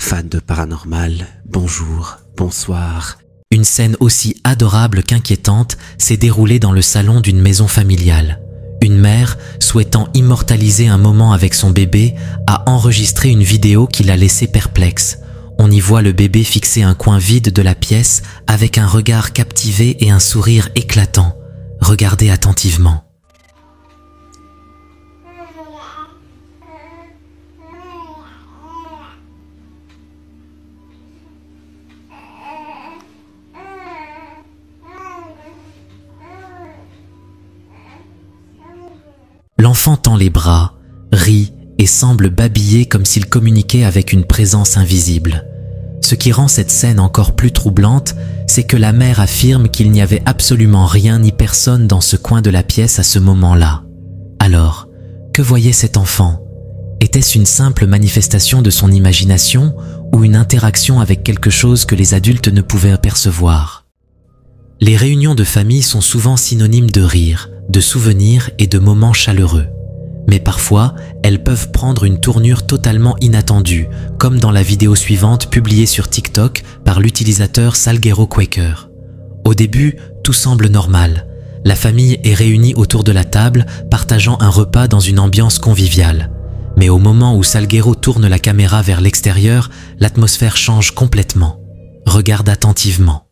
fans de paranormal, bonjour, bonsoir. Une scène aussi adorable qu'inquiétante s'est déroulée dans le salon d'une maison familiale. Une mère, souhaitant immortaliser un moment avec son bébé, a enregistré une vidéo qui l'a laissé perplexe. On y voit le bébé fixer un coin vide de la pièce avec un regard captivé et un sourire éclatant. Regardez attentivement. L'enfant tend les bras, rit et semble babiller comme s'il communiquait avec une présence invisible. Ce qui rend cette scène encore plus troublante, c'est que la mère affirme qu'il n'y avait absolument rien ni personne dans ce coin de la pièce à ce moment-là. Alors, que voyait cet enfant? Était-ce une simple manifestation de son imagination ou une interaction avec quelque chose que les adultes ne pouvaient percevoir? Les réunions de famille sont souvent synonymes de rire, de souvenirs et de moments chaleureux. Mais parfois, elles peuvent prendre une tournure totalement inattendue, comme dans la vidéo suivante publiée sur TikTok par l'utilisateur Salguero Quaker. Au début, tout semble normal. La famille est réunie autour de la table, partageant un repas dans une ambiance conviviale. Mais au moment où Salguero tourne la caméra vers l'extérieur, l'atmosphère change complètement. Regarde attentivement.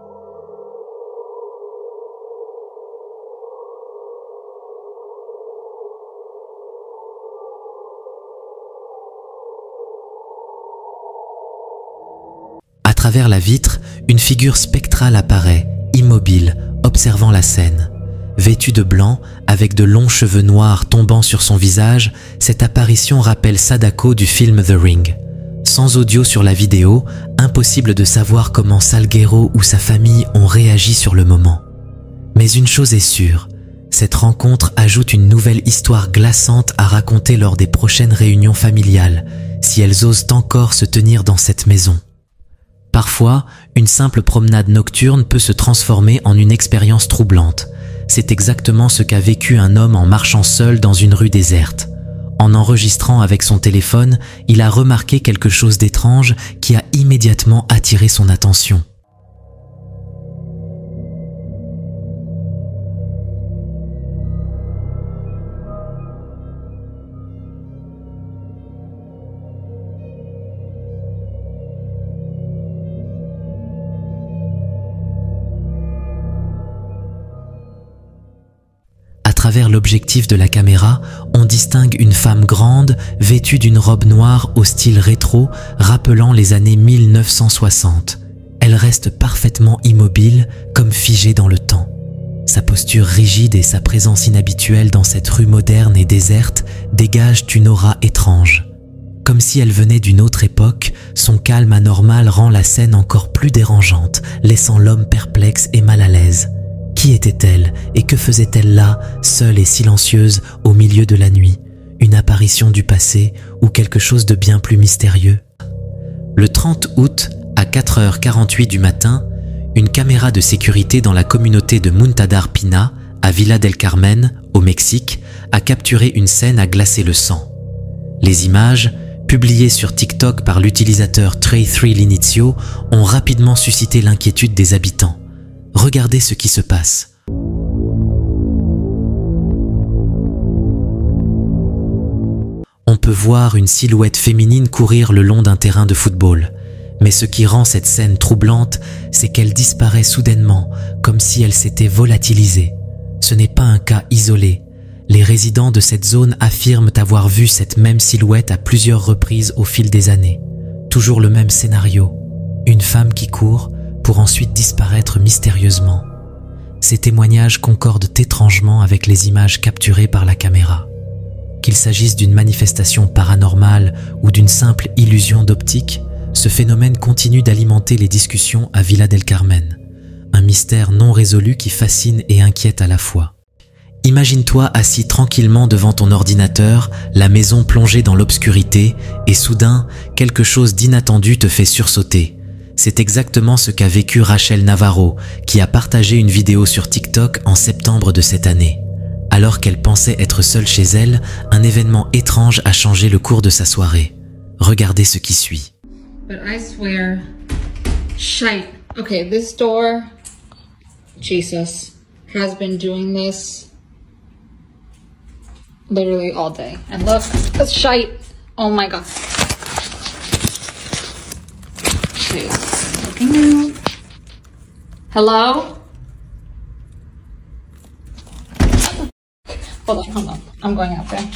À travers la vitre, une figure spectrale apparaît, immobile, observant la scène. Vêtue de blanc, avec de longs cheveux noirs tombant sur son visage, cette apparition rappelle Sadako du film The Ring. Sans audio sur la vidéo, impossible de savoir comment Salguero ou sa famille ont réagi sur le moment. Mais une chose est sûre, cette rencontre ajoute une nouvelle histoire glaçante à raconter lors des prochaines réunions familiales, si elles osent encore se tenir dans cette maison. Parfois, une simple promenade nocturne peut se transformer en une expérience troublante. C'est exactement ce qu'a vécu un homme en marchant seul dans une rue déserte. En enregistrant avec son téléphone, il a remarqué quelque chose d'étrange qui a immédiatement attiré son attention. À travers l'objectif de la caméra, on distingue une femme grande, vêtue d'une robe noire au style rétro, rappelant les années 1960. Elle reste parfaitement immobile, comme figée dans le temps. Sa posture rigide et sa présence inhabituelle dans cette rue moderne et déserte dégagent une aura étrange. Comme si elle venait d'une autre époque, son calme anormal rend la scène encore plus dérangeante, laissant l'homme perplexe et mal à l'aise. Qui était-elle et que faisait-elle là, seule et silencieuse au milieu de la nuit? Une apparition du passé ou quelque chose de bien plus mystérieux? Le 30 août, à 4h48 du matin, une caméra de sécurité dans la communauté de Muntadar Pina, à Villa del Carmen, au Mexique, a capturé une scène à glacer le sang. Les images, publiées sur TikTok par l'utilisateur Trey3 Linizio, ont rapidement suscité l'inquiétude des habitants. Regardez ce qui se passe. On peut voir une silhouette féminine courir le long d'un terrain de football. Mais ce qui rend cette scène troublante, c'est qu'elle disparaît soudainement, comme si elle s'était volatilisée. Ce n'est pas un cas isolé. Les résidents de cette zone affirment avoir vu cette même silhouette à plusieurs reprises au fil des années. Toujours le même scénario. Une femme qui court, pour ensuite disparaître mystérieusement. Ces témoignages concordent étrangement avec les images capturées par la caméra. Qu'il s'agisse d'une manifestation paranormale ou d'une simple illusion d'optique, ce phénomène continue d'alimenter les discussions à Villa del Carmen. Un mystère non résolu qui fascine et inquiète à la fois. Imagine-toi assis tranquillement devant ton ordinateur, la maison plongée dans l'obscurité, et soudain, quelque chose d'inattendu te fait sursauter. C'est exactement ce qu'a vécu Rachel Navarro, qui a partagé une vidéo sur TikTok en septembre de cette année. Alors qu'elle pensait être seule chez elle, un événement étrange a changé le cours de sa soirée. Regardez ce qui suit. but I swear, shite. Okay, this door, Jesus, has been doing this literally all day. And look, it's shite. Oh my God. Okay, looking out. Hello? Hold on. I'm going out there.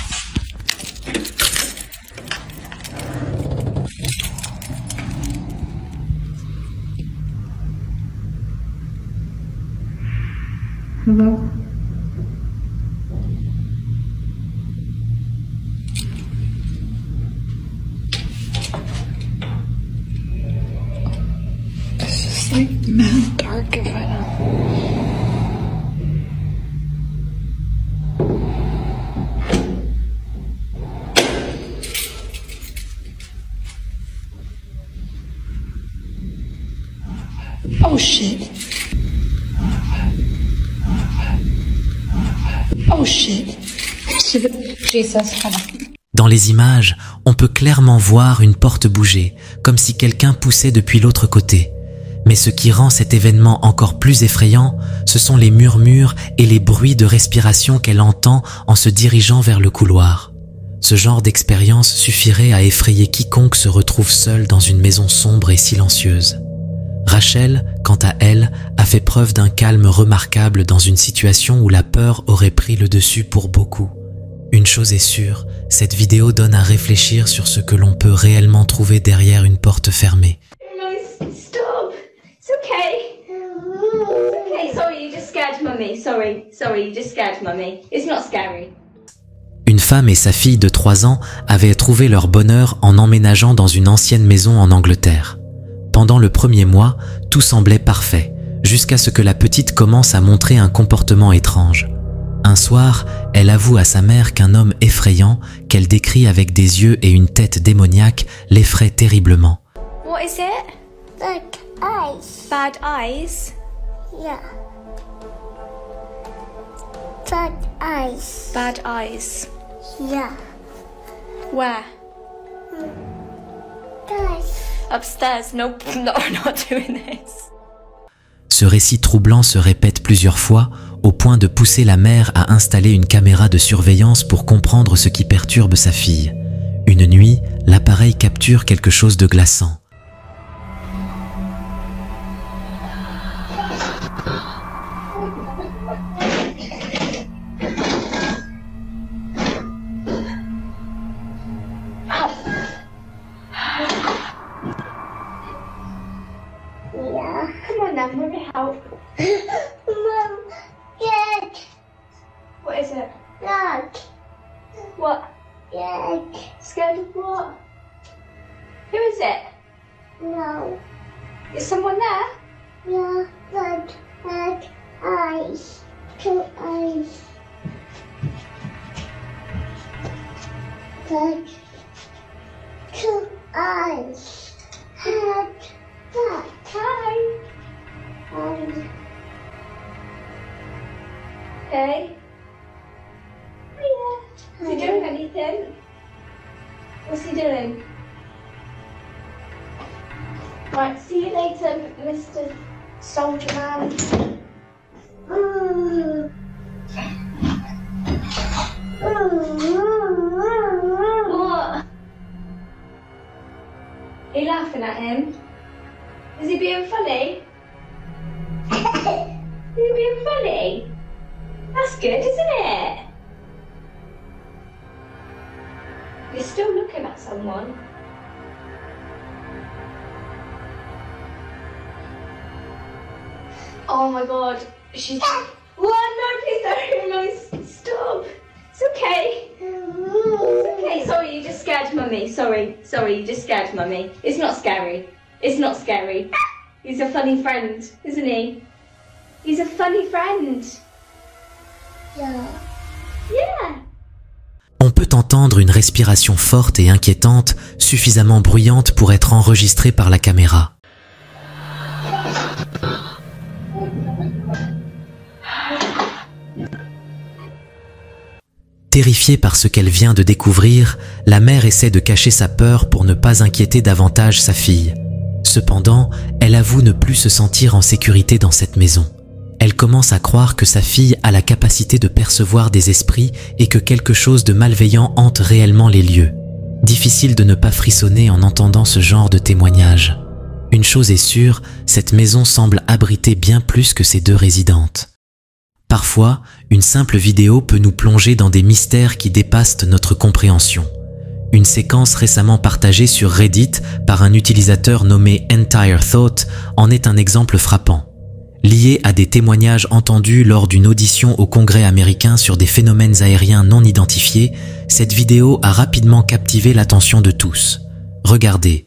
Hello? It's just like mad dark if I don't. Oh shit. Oh shit. Jesus, hold on. Dans les images, on peut clairement voir une porte bouger, comme si quelqu'un poussait depuis l'autre côté. Mais ce qui rend cet événement encore plus effrayant, ce sont les murmures et les bruits de respiration qu'elle entend en se dirigeant vers le couloir. Ce genre d'expérience suffirait à effrayer quiconque se retrouve seul dans une maison sombre et silencieuse. Rachel, quant à elle, a fait preuve d'un calme remarquable dans une situation où la peur aurait pris le dessus pour beaucoup. Une chose est sûre, cette vidéo donne à réfléchir sur ce que l'on peut réellement trouver derrière une porte fermée. Stop! It's okay. It's okay. Sorry, you just scared Mummy. Sorry, you just scared Mummy. It's not scary. Une femme et sa fille de 3 ans avaient trouvé leur bonheur en emménageant dans une ancienne maison en Angleterre. Pendant le premier mois, tout semblait parfait, jusqu'à ce que la petite commence à montrer un comportement étrange. Un soir, elle avoue à sa mère qu'un homme effrayant, qu'elle décrit avec des yeux et une tête démoniaque, l'effraie terriblement. What is it? Bad eyes. Bad eyes? Yeah. Bad eyes. Bad eyes. Yeah. Where? Eyes. Upstairs. No, no, we're not doing this. Ce récit troublant se répète plusieurs fois, au point de pousser la mère à installer une caméra de surveillance pour comprendre ce qui perturbe sa fille. Une nuit, l'appareil capture quelque chose de glaçant. Yeah. Come on then, let me help. Mom, Dad, What is it? Dad, What? Dad. Scared of what? Who is it? No. Is someone there? Yeah. Bad eyes. 2 eyes. Bad. 2 eyes. Head. Back. Hi. Hey. Yeah. Is he doing anything? What's he doing? Right, see you later, Mr. Soldier Man. What? Are you laughing at him? Is he being funny? Is he being funny? That's good, isn't it? You're still looking at someone. Oh my god, she's... What? No, please don't. No, stop. It's okay. It's okay. Sorry, you just scared Mummy. Sorry, you just scared Mummy. It's not scary. It's not scary. He's a funny friend, isn't he? He's a funny friend. Yeah. Yeah. On peut entendre une respiration forte et inquiétante, suffisamment bruyante pour être enregistrée par la caméra. Terrifiée par ce qu'elle vient de découvrir, la mère essaie de cacher sa peur pour ne pas inquiéter davantage sa fille. Cependant, elle avoue ne plus se sentir en sécurité dans cette maison. Elle commence à croire que sa fille a la capacité de percevoir des esprits et que quelque chose de malveillant hante réellement les lieux. Difficile de ne pas frissonner en entendant ce genre de témoignage. Une chose est sûre, cette maison semble abriter bien plus que ses deux résidentes. Parfois, une simple vidéo peut nous plonger dans des mystères qui dépassent notre compréhension. Une séquence récemment partagée sur Reddit par un utilisateur nommé Entire Thought en est un exemple frappant. Lié à des témoignages entendus lors d'une audition au Congrès américain sur des phénomènes aériens non identifiés, cette vidéo a rapidement captivé l'attention de tous. Regardez.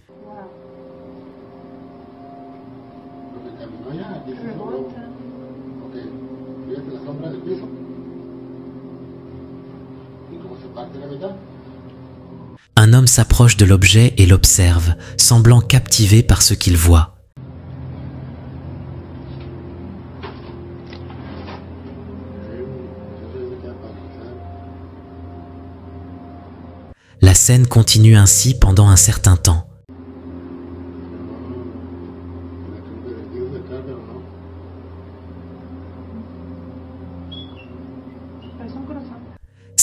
Un homme s'approche de l'objet et l'observe, semblant captivé par ce qu'il voit. La scène continue ainsi pendant un certain temps.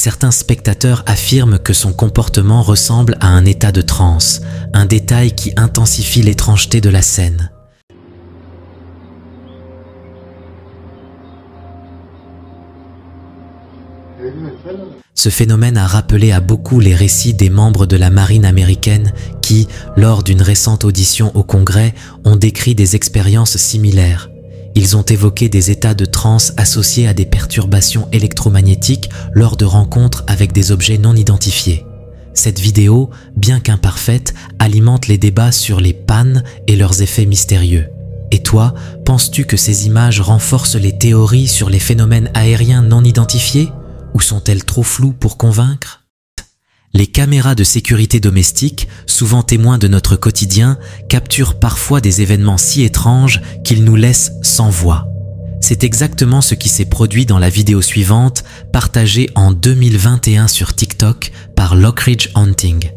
Certains spectateurs affirment que son comportement ressemble à un état de transe, un détail qui intensifie l'étrangeté de la scène. Ce phénomène a rappelé à beaucoup les récits des membres de la marine américaine qui, lors d'une récente audition au Congrès, ont décrit des expériences similaires. Ils ont évoqué des états de transe associés à des perturbations électromagnétiques lors de rencontres avec des objets non identifiés. Cette vidéo, bien qu'imparfaite, alimente les débats sur les pannes et leurs effets mystérieux. Et toi, penses-tu que ces images renforcent les théories sur les phénomènes aériens non identifiés? Ou sont-elles trop floues pour convaincre? Les caméras de sécurité domestique, souvent témoins de notre quotidien, capturent parfois des événements si étranges qu'ils nous laissent sans voix. C'est exactement ce qui s'est produit dans la vidéo suivante, partagée en 2021 sur TikTok par Lockridge Hunting.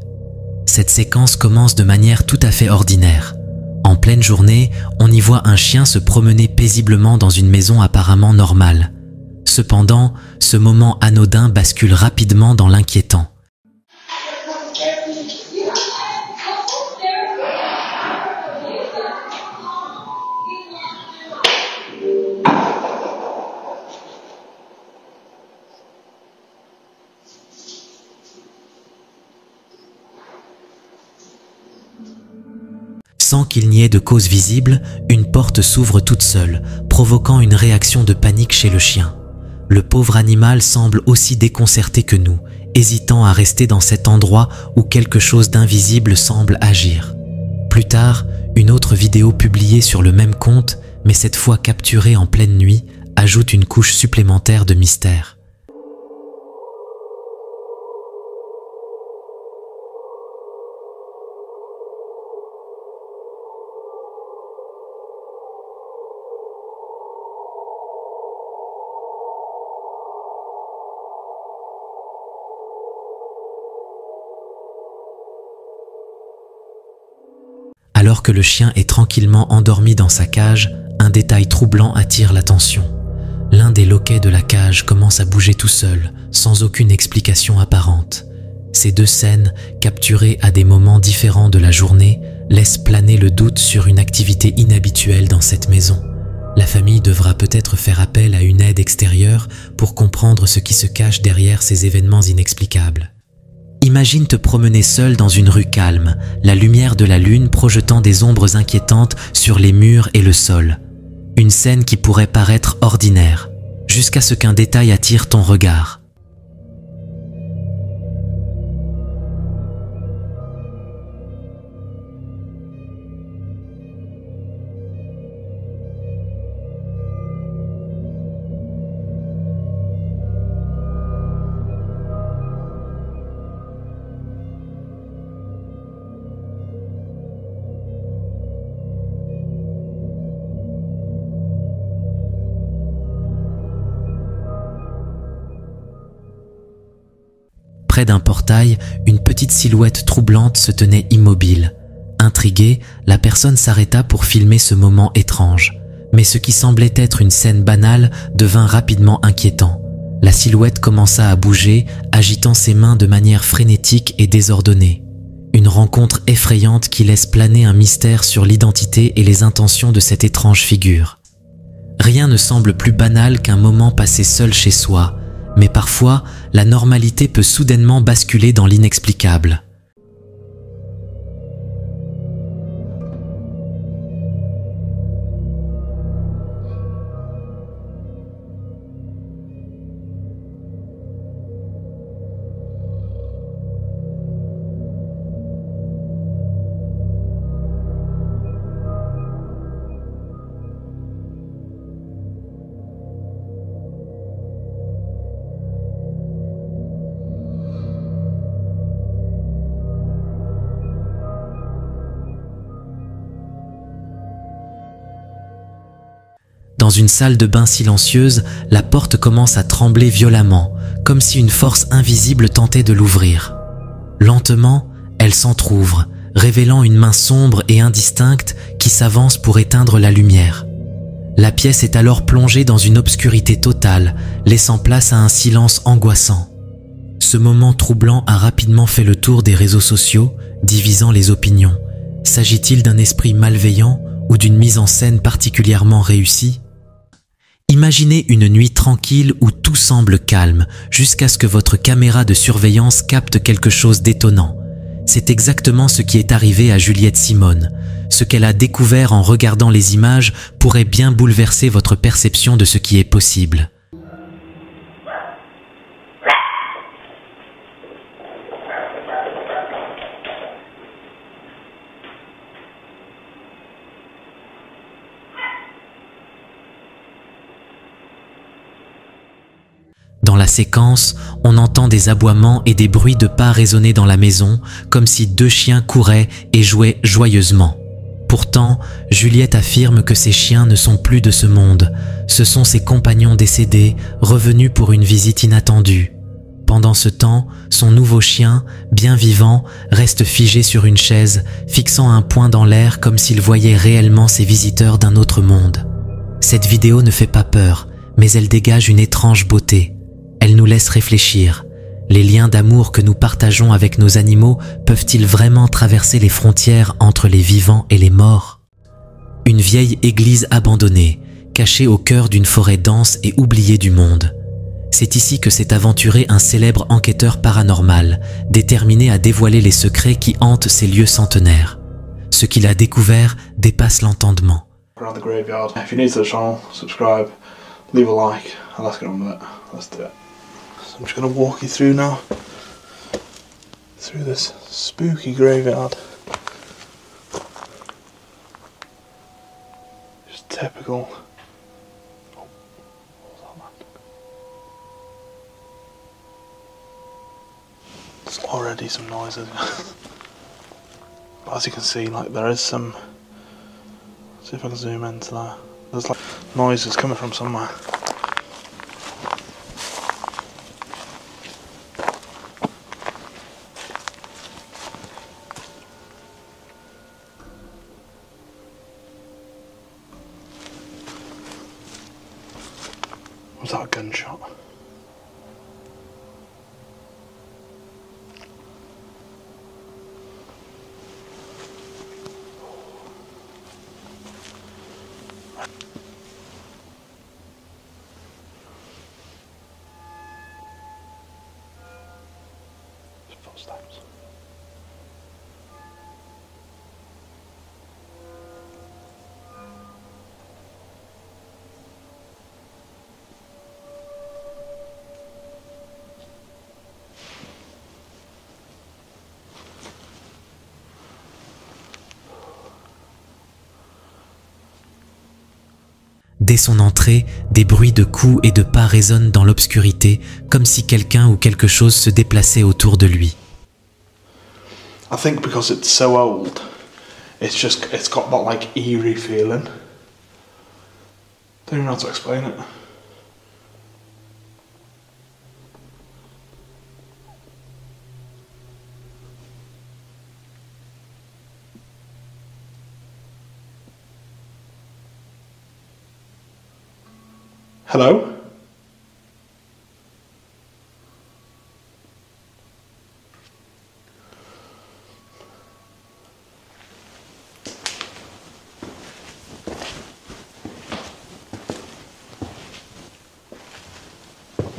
Cette séquence commence de manière tout à fait ordinaire. En pleine journée, on y voit un chien se promener paisiblement dans une maison apparemment normale. Cependant, ce moment anodin bascule rapidement dans l'inquiétant. Sans qu'il n'y ait de cause visible, une porte s'ouvre toute seule, provoquant une réaction de panique chez le chien. Le pauvre animal semble aussi déconcerté que nous, hésitant à rester dans cet endroit où quelque chose d'invisible semble agir. Plus tard, une autre vidéo publiée sur le même compte, mais cette fois capturée en pleine nuit, ajoute une couche supplémentaire de mystère. Alors que le chien est tranquillement endormi dans sa cage, un détail troublant attire l'attention. L'un des loquets de la cage commence à bouger tout seul, sans aucune explication apparente. Ces deux scènes, capturées à des moments différents de la journée, laissent planer le doute sur une activité inhabituelle dans cette maison. La famille devra peut-être faire appel à une aide extérieure pour comprendre ce qui se cache derrière ces événements inexplicables. Imagine te promener seul dans une rue calme, la lumière de la lune projetant des ombres inquiétantes sur les murs et le sol. Une scène qui pourrait paraître ordinaire, jusqu'à ce qu'un détail attire ton regard. près d'un portail, une petite silhouette troublante se tenait immobile. Intriguée, la personne s'arrêta pour filmer ce moment étrange. Mais ce qui semblait être une scène banale devint rapidement inquiétant. La silhouette commença à bouger, agitant ses mains de manière frénétique et désordonnée. Une rencontre effrayante qui laisse planer un mystère sur l'identité et les intentions de cette étrange figure. Rien ne semble plus banal qu'un moment passé seul chez soi, mais parfois, la normalité peut soudainement basculer dans l'inexplicable. Dans une salle de bain silencieuse, la porte commence à trembler violemment, comme si une force invisible tentait de l'ouvrir. Lentement, elle s'entrouvre, révélant une main sombre et indistincte qui s'avance pour éteindre la lumière. La pièce est alors plongée dans une obscurité totale, laissant place à un silence angoissant. Ce moment troublant a rapidement fait le tour des réseaux sociaux, divisant les opinions. S'agit-il d'un esprit malveillant ou d'une mise en scène particulièrement réussie ? Imaginez une nuit tranquille où tout semble calme, jusqu'à ce que votre caméra de surveillance capte quelque chose d'étonnant. C'est exactement ce qui est arrivé à Juliette Simone. Ce qu'elle a découvert en regardant les images pourrait bien bouleverser votre perception de ce qui est possible. Dans la séquence, on entend des aboiements et des bruits de pas résonner dans la maison, comme si deux chiens couraient et jouaient joyeusement. Pourtant, Juliette affirme que ces chiens ne sont plus de ce monde. Ce sont ses compagnons décédés, revenus pour une visite inattendue. Pendant ce temps, son nouveau chien, bien vivant, reste figé sur une chaise, fixant un point dans l'air comme s'il voyait réellement ses visiteurs d'un autre monde. Cette vidéo ne fait pas peur, mais elle dégage une étrange beauté. Elle nous laisse réfléchir. Les liens d'amour que nous partageons avec nos animaux peuvent-ils vraiment traverser les frontières entre les vivants et les morts ? Une vieille église abandonnée, cachée au cœur d'une forêt dense et oubliée du monde. C'est ici que s'est aventuré un célèbre enquêteur paranormal, déterminé à dévoiler les secrets qui hantent ces lieux centenaires. Ce qu'il a découvert dépasse l'entendement. Around the graveyard. If you're new to the channel, subscribe, leave a like, and let's get on with it. Let's do it. So I'm just going to walk you through now, through this spooky graveyard. Just typical. Oh, what was that, man? There's already some noises. But as you can see, like there is some. See if I can zoom into that. There's like noises coming from somewhere. Was that a gunshot? Footsteps. Dès son entrée, des bruits de coups et de pas résonnent dans l'obscurité, comme si quelqu'un ou quelque chose se déplaçait autour de lui. I think because it's so old, it's got that like eerie feeling. Don't even know how to explain it. Hello?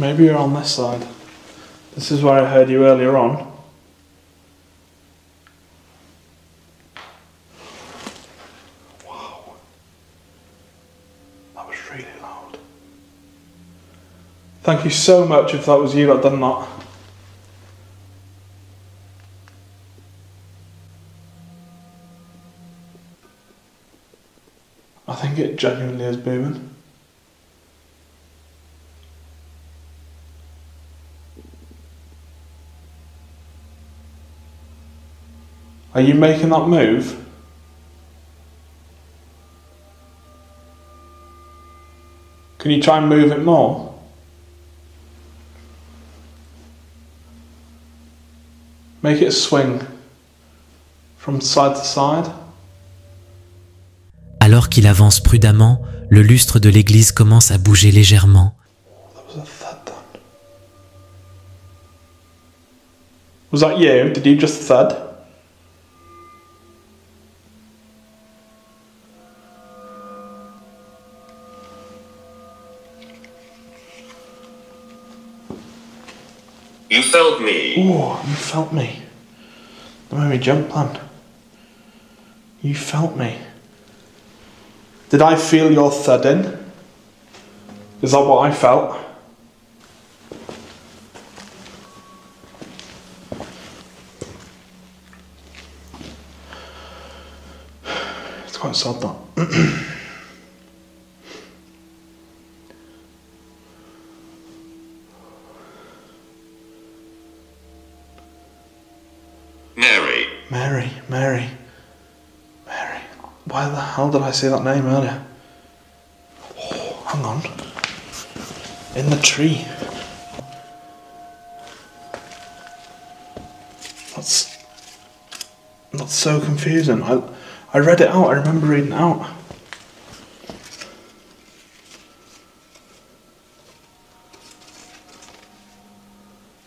Maybe you're on this side. This is where I heard you earlier on. Wow. That was really loud. Thank you so much if that was you that done that. I think it genuinely is booming. Are you making that move? Can you try and move it more? Make it swing from side to side. Alors qu'il avance prudemment, le lustre de l'église commence à bouger légèrement. That was a thud then. Was that you? Did you just thud? You felt me. Oh, you felt me. That made me jump then. You felt me. Did I feel your thudding? Is that what I felt? It's quite sad that. Mary. Why the hell did I say that name earlier? Oh, hang on. In the tree. That's so confusing. I read it out, I remember reading it out.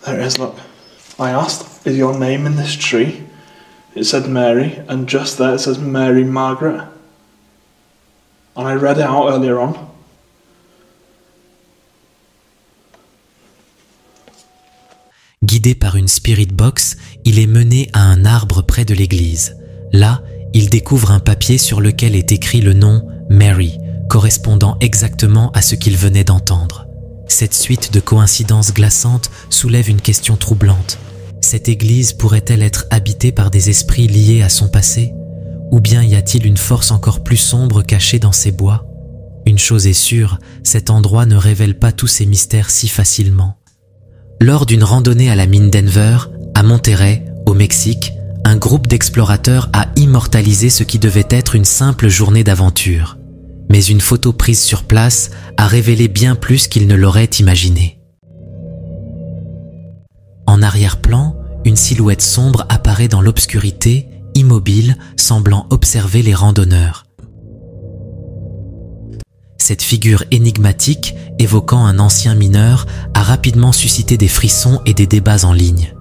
There it is, look. I asked, is your name in this tree? It said Mary, and just there it says Mary Margaret. And I read it out earlier on. Guidé par une spirit box, il est mené à un arbre près de l'église. Là, il découvre un papier sur lequel est écrit le nom Mary, correspondant exactement à ce qu'il venait d'entendre. Cette suite de coïncidences glaçantes soulève une question troublante. Cette église pourrait-elle être habitée par des esprits liés à son passé? Ou bien y a-t-il une force encore plus sombre cachée dans ces bois? Une chose est sûre, cet endroit ne révèle pas tous ces mystères si facilement. Lors d'une randonnée à la mine Denver, à Monterrey, au Mexique, un groupe d'explorateurs a immortalisé ce qui devait être une simple journée d'aventure. Mais une photo prise sur place a révélé bien plus qu'ils ne l'auraient imaginé. En arrière-plan, une silhouette sombre apparaît dans l'obscurité, immobile, semblant observer les randonneurs. Cette figure énigmatique, évoquant un ancien mineur, a rapidement suscité des frissons et des débats en ligne.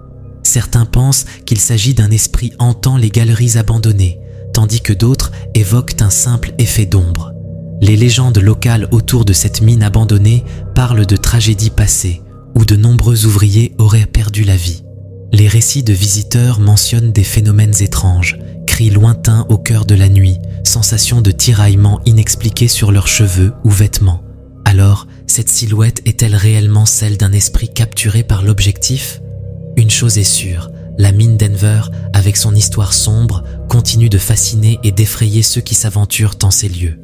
Certains pensent qu'il s'agit d'un esprit hantant les galeries abandonnées, tandis que d'autres évoquent un simple effet d'ombre. Les légendes locales autour de cette mine abandonnée parlent de tragédies passées, où de nombreux ouvriers auraient perdu la vie. Les récits de visiteurs mentionnent des phénomènes étranges, cris lointains au cœur de la nuit, sensations de tiraillement inexpliquées sur leurs cheveux ou vêtements. Alors, cette silhouette est-elle réellement celle d'un esprit capturé par l'objectif? Une chose est sûre, la mine Denver, avec son histoire sombre, continue de fasciner et d'effrayer ceux qui s'aventurent en ces lieux.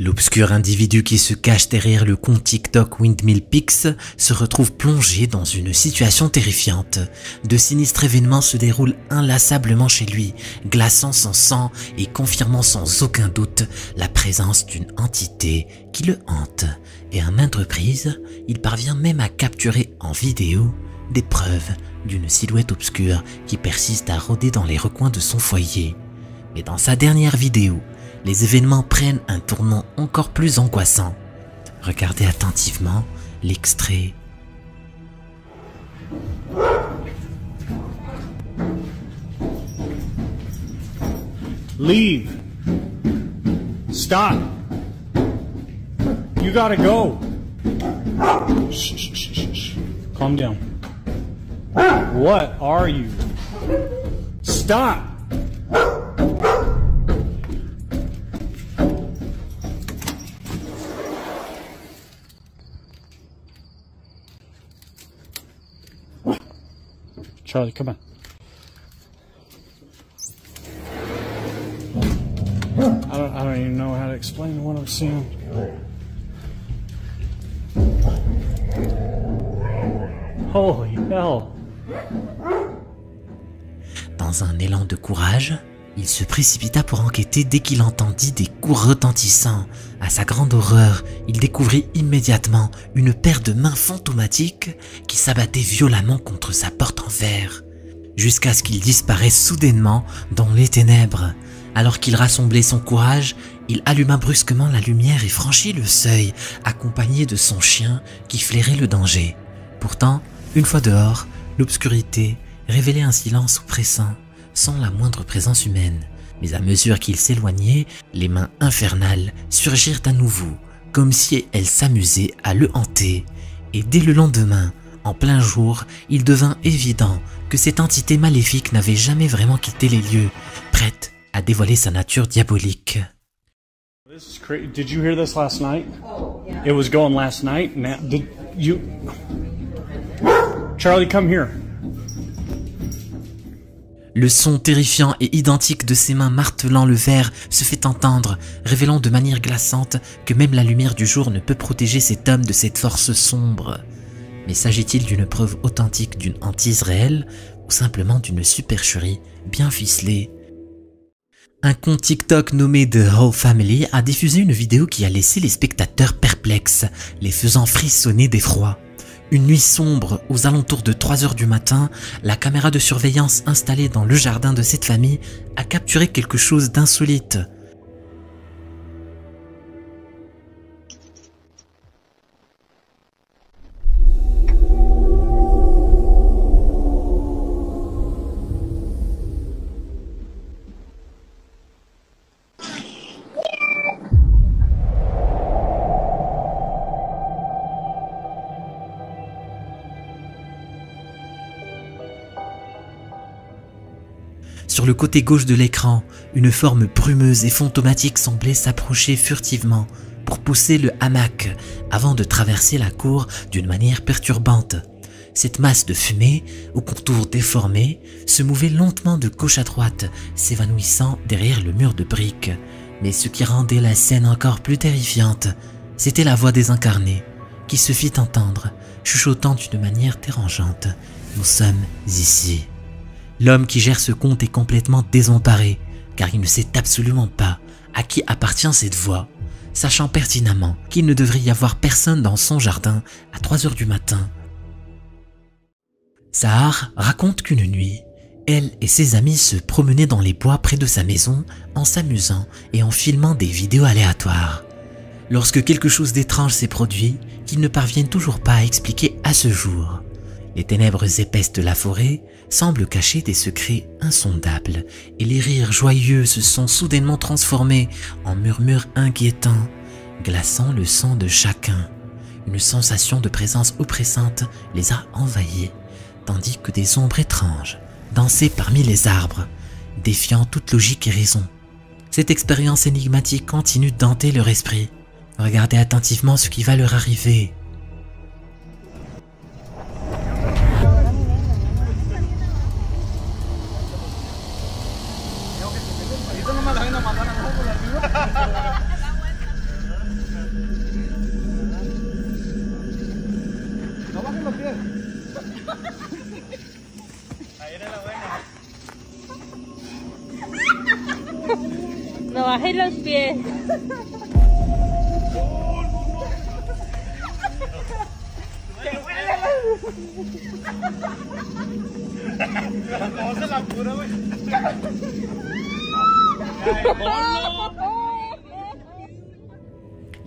L'obscur individu qui se cache derrière le compte TikTok Windmill Pics se retrouve plongé dans une situation terrifiante. De sinistres événements se déroulent inlassablement chez lui, glaçant son sang et confirmant sans aucun doute la présence d'une entité qui le hante. Et à maintes reprises, il parvient même à capturer en vidéo des preuves d'une silhouette obscure qui persiste à rôder dans les recoins de son foyer. Mais dans sa dernière vidéo, les événements prennent un tournant encore plus angoissant. Regardez attentivement l'extrait. Leave. Stop. You gotta go. Shh, shh, shh, shh, shh. Calm down. What are you? Stop. Charlie, come on. I don't even know how to explain what I'm seeing. Holy hell. Dans un élan de courage, il se précipita pour enquêter dès qu'il entendit des coups retentissants. À sa grande horreur, il découvrit immédiatement une paire de mains fantomatiques qui s'abattaient violemment contre sa porte en fer, jusqu'à ce qu'il disparaisse soudainement dans les ténèbres. Alors qu'il rassemblait son courage, il alluma brusquement la lumière et franchit le seuil, accompagné de son chien qui flairait le danger. Pourtant, une fois dehors, l'obscurité révélait un silence oppressant, sans la moindre présence humaine. Mais à mesure qu'il s'éloignait, les mains infernales surgirent à nouveau, comme si elles s'amusaient à le hanter. Et dès le lendemain, en plein jour, il devint évident que cette entité maléfique n'avait jamais vraiment quitté les lieux, prête à dévoiler sa nature diabolique. This is crazy. Did you hear this last night? Oh, yeah. It was going last night. Now, did you... Charlie, come here. Le son terrifiant et identique de ses mains martelant le verre se fait entendre, révélant de manière glaçante que même la lumière du jour ne peut protéger cet homme de cette force sombre. Mais s'agit-il d'une preuve authentique d'une hantise réelle ou simplement d'une supercherie bien ficelée? Un compte TikTok nommé The Whole Family a diffusé une vidéo qui a laissé les spectateurs perplexes, les faisant frissonner d'effroi. Une nuit sombre, aux alentours de 3 h du matin, la caméra de surveillance installée dans le jardin de cette famille a capturé quelque chose d'insolite. Sur le côté gauche de l'écran, une forme brumeuse et fantomatique semblait s'approcher furtivement pour pousser le hamac avant de traverser la cour d'une manière perturbante. Cette masse de fumée, aux contours déformés, se mouvait lentement de gauche à droite, s'évanouissant derrière le mur de briques. Mais ce qui rendait la scène encore plus terrifiante, c'était la voix désincarnée, qui se fit entendre, chuchotant d'une manière dérangeante. « Nous sommes ici ». L'homme qui gère ce compte est complètement désemparé, car il ne sait absolument pas à qui appartient cette voix, sachant pertinemment qu'il ne devrait y avoir personne dans son jardin à 3 h du matin. Sahar raconte qu'une nuit, elle et ses amis se promenaient dans les bois près de sa maison en s'amusant et en filmant des vidéos aléatoires. Lorsque quelque chose d'étrange s'est produit, qu'ils ne parviennent toujours pas à expliquer à ce jour. Les ténèbres épaisses de la forêt semblent cacher des secrets insondables et les rires joyeux se sont soudainement transformés en murmures inquiétants, glaçant le sang de chacun. Une sensation de présence oppressante les a envahis, tandis que des ombres étranges dansaient parmi les arbres, défiant toute logique et raison. Cette expérience énigmatique continue d'hanter leur esprit. Regardez attentivement ce qui va leur arriver. No bajes los pies.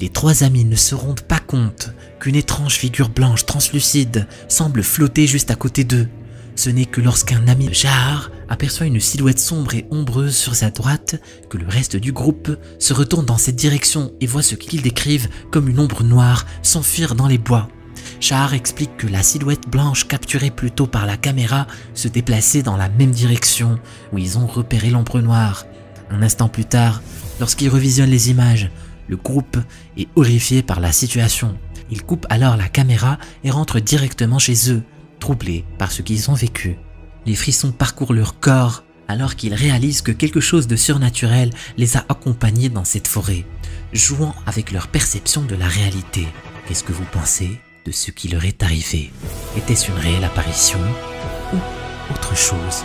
Les trois amis ne se rendent pas compte qu'une étrange figure blanche translucide semble flotter juste à côté d'eux. Ce n'est que lorsqu'un ami de Shahar aperçoit une silhouette sombre et ombreuse sur sa droite que le reste du groupe se retourne dans cette direction et voit ce qu'ils décrivent comme une ombre noire s'enfuir dans les bois. Shahar explique que la silhouette blanche capturée plus tôt par la caméra se déplaçait dans la même direction où ils ont repéré l'ombre noire. Un instant plus tard, lorsqu'ils revisionnent les images, le groupe est horrifié par la situation. Ils coupent alors la caméra et rentrent directement chez eux, troublés par ce qu'ils ont vécu. Les frissons parcourent leur corps alors qu'ils réalisent que quelque chose de surnaturel les a accompagnés dans cette forêt, jouant avec leur perception de la réalité. Qu'est-ce que vous pensez de ce qui leur est arrivé? Était-ce une réelle apparition ou autre chose?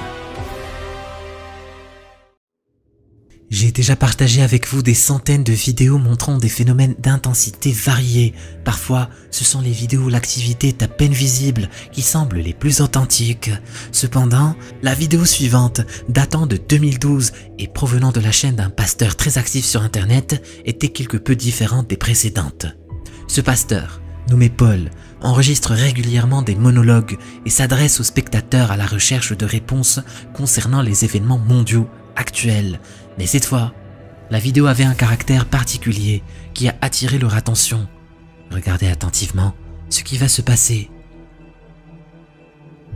J'ai déjà partagé avec vous des centaines de vidéos montrant des phénomènes d'intensité variés. Parfois, ce sont les vidéos où l'activité est à peine visible qui semblent les plus authentiques. Cependant, la vidéo suivante, datant de 2012 et provenant de la chaîne d'un pasteur très actif sur internet, était quelque peu différente des précédentes. Ce pasteur, nommé Paul, enregistre régulièrement des monologues et s'adresse aux spectateurs à la recherche de réponses concernant les événements mondiaux actuels. Mais cette fois, la vidéo avait un caractère particulier qui a attiré leur attention. Regardez attentivement ce qui va se passer.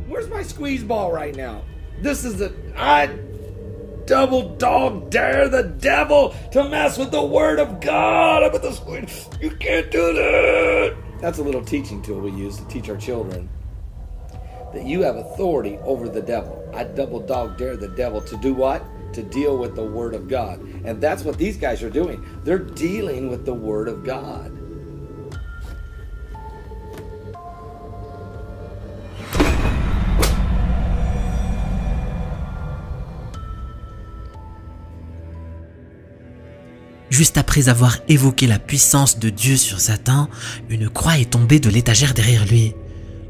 Where's my squeeze ball right now? This is I double dog dare the devil to mess with the word of God. I'm with the squeeze. You can't do that. That's a little teaching tool we use to teach our children that you have authority over the devil. I double dog dare the devil to do what? To deal with the Word of God. And that's what these guys are doing. They're dealing with the Word of God. Juste après avoir évoqué la puissance de Dieu sur Satan, une croix est tombée de l'étagère derrière lui.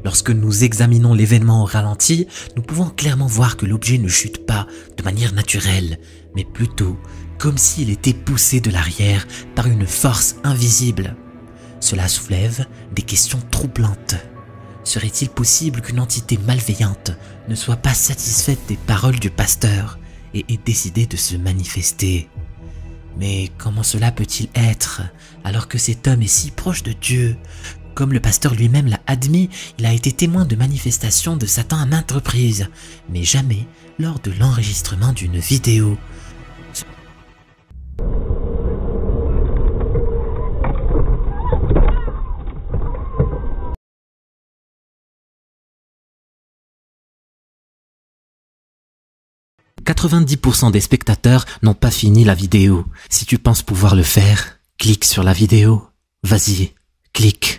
Lorsque nous examinons l'événement au ralenti, nous pouvons clairement voir que l'objet ne chute pas de manière naturelle, mais plutôt comme s'il était poussé de l'arrière par une force invisible. Cela soulève des questions troublantes. Serait-il possible qu'une entité malveillante ne soit pas satisfaite des paroles du pasteur et ait décidé de se manifester? Mais comment cela peut-il être alors que cet homme est si proche de Dieu? Comme le pasteur lui-même l'a admis, il a été témoin de manifestations de Satan à maintes reprises, mais jamais lors de l'enregistrement d'une vidéo. « 90% des spectateurs n'ont pas fini la vidéo. Si tu penses pouvoir le faire, clique sur la vidéo. Vas-y, clique. »